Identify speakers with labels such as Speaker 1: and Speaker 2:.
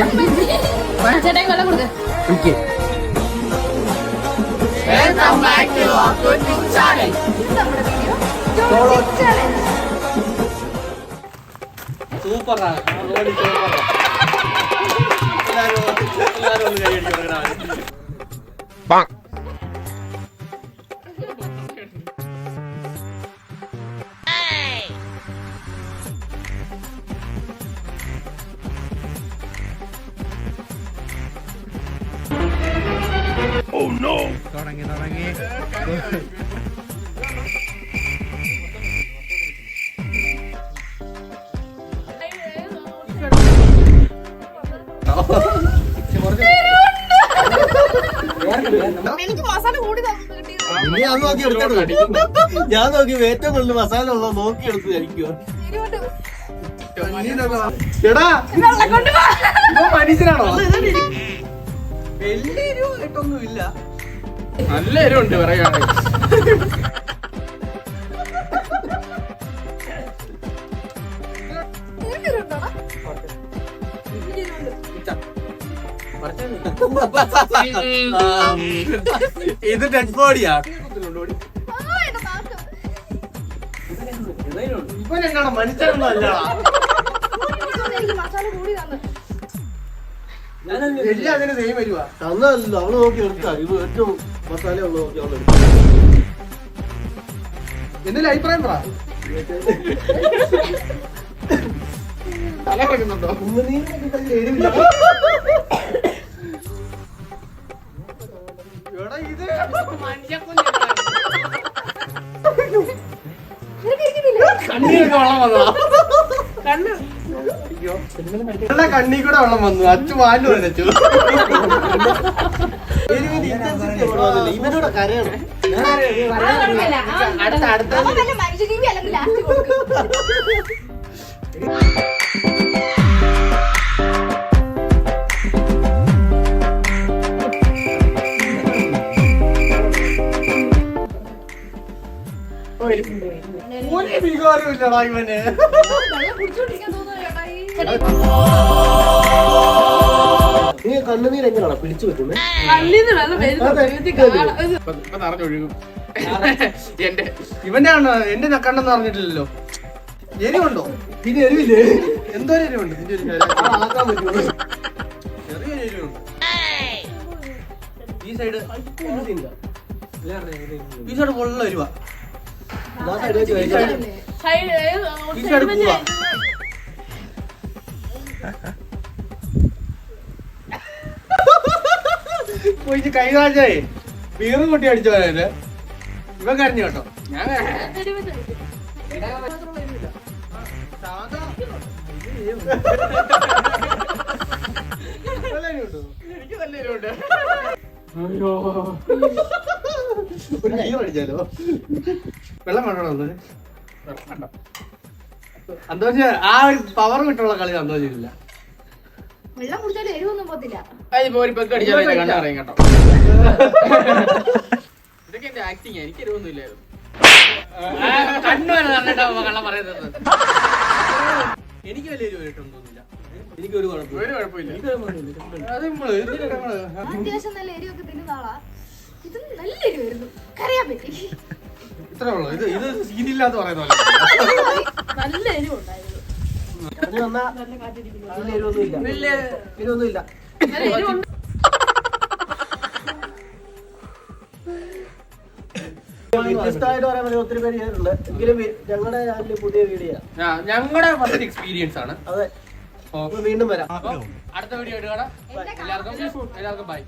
Speaker 1: ചേട്ടാ വെള്ളം കൊടുക്ക.
Speaker 2: Welcome back to our cooking channel.
Speaker 3: സൂപ്പറാ റോഡി സൂപ്പറാ എല്ലാരും ഒന്ന് കൈ അടിച്ച് കൊടുക്കണം
Speaker 4: തുടങ്ങി
Speaker 1: എനിക്ക് മസാല കൂടി
Speaker 3: ഞാൻ നോക്കി ഏറ്റവും കൂടുതൽ മസാല ഉള്ളത് നോക്കി എടുത്ത് കഴിക്കുക എടാ മനുഷ്യനാണോ വലിയ എരിവായിട്ടൊന്നും ഇല്ല നല്ല എരിവുണ്ട് പറയുകയാണെങ്കിൽ ഇത് ഡെഡ് ബോഡിയാ ഇവൻ എന്നാണ് മനുഷ്യനൊന്നും അല്ലടാ എല്ലാം അതിന് സെയിം വരുവാ തന്നല്ലോ അവള് നോക്കി എടുത്താ ഇത് ഏറ്റവും മസാല ഉള്ള നോക്കി അവള് എന്തെങ്കിലും അഭിപ്രായം പറ തല കിടക്കുന്നുണ്ടോ ഇത് കണ്ണീരൊക്കെ വെള്ളം വന്നോ കണ്ണീ കൂടെ വെള്ളം വന്നു അച്ചു വാല് വരച്ചു ഇവനോട് കരയണം അടുത്ത ഒരു വികാരം ഇല്ലടാ ഇവന് നീ കണ്ണുനീർ എങ്ങനെയാണോ പിടിച്ചു വെക്കുന്നത് നിറഞ്ഞൊഴുകും എന്റെ ഇവന്റെ ആണ് എന്റെ കണ്ണെന്ന് പറഞ്ഞിട്ടില്ലല്ലോ എരിവുണ്ടോ പിന്നെ എരിവില്ലേ എന്തോ എരിവുണ്ട് ആക്കാൻ പറ്റുമോ ചെറിയൊരു എരിവുണ്ട് ഈ സൈഡ് പൊള്ള എരിവാ ഈ സൈഡ് പോവാ പോയിട്ട് കൈകാശേ വീറും കൊട്ടി അടിച്ചു പോയല്ലേ ഇവൻ കരഞ്ഞു കേട്ടോ ഞാൻ എനിക്ക് നല്ല എരിവുണ്ട് അയ്യോ ഒരു കൈ അടിച്ചാലോ വെള്ളം വേണോ സന്തോഷം ആ ഒരു പവർ കിട്ടുള്ള കളി സന്തോഷില്ല
Speaker 1: വെള്ളം കുടിച്ചാലും എരിവൊന്നും പോത്തില്ല
Speaker 3: അതിപ്പോ ഒരു പെഗ് അടിച്ചാലോ കണ്ടറിയാം കേട്ടോ ഇതൊക്കെ എന്റെ ആക്ടിങ് എനിക്ക് എരിവൊന്നും ഇല്ലായിരുന്നു കണ്ണു വരെ നന്നിട്ടാ കള്ളം പറയുന്നത് എനിക്ക് വലിയ എരിവ് കിട്ടും തോന്നില്ല എനിക്ക് ഒരു കുഴപ്പമില്ല
Speaker 1: അത്യാവശ്യം നല്ല എരിവൊക്കെ തിന്നുന്ന ആളാ ഇത് നല്ല എരിവായിരുന്നു കറിയാൻ പറ്റി
Speaker 3: ഇത്രേ ഉള്ളൂ ഇത് സീനില്ലാന്ന് പറയുന്ന
Speaker 1: നല്ല എരിവുണ്ടായിരുന്നു
Speaker 3: വ്യത്യസ്തമായിട്ട് പറയാൻ പറ്റുന്ന ഒത്തിരി പേര് ചെയ്തിട്ടുണ്ട് എങ്കിലും ഞങ്ങളുടെ ചാനലിൽ പുതിയ വീഡിയോ ഞങ്ങളുടെ ഫസ്റ്റ് എക്സ്പീരിയൻസ് ആണ് അതെ വീണ്ടും വരാം അടുത്ത വീഡിയോ ആയിട്ട് കാണാം എല്ലാവർക്കും ബൈ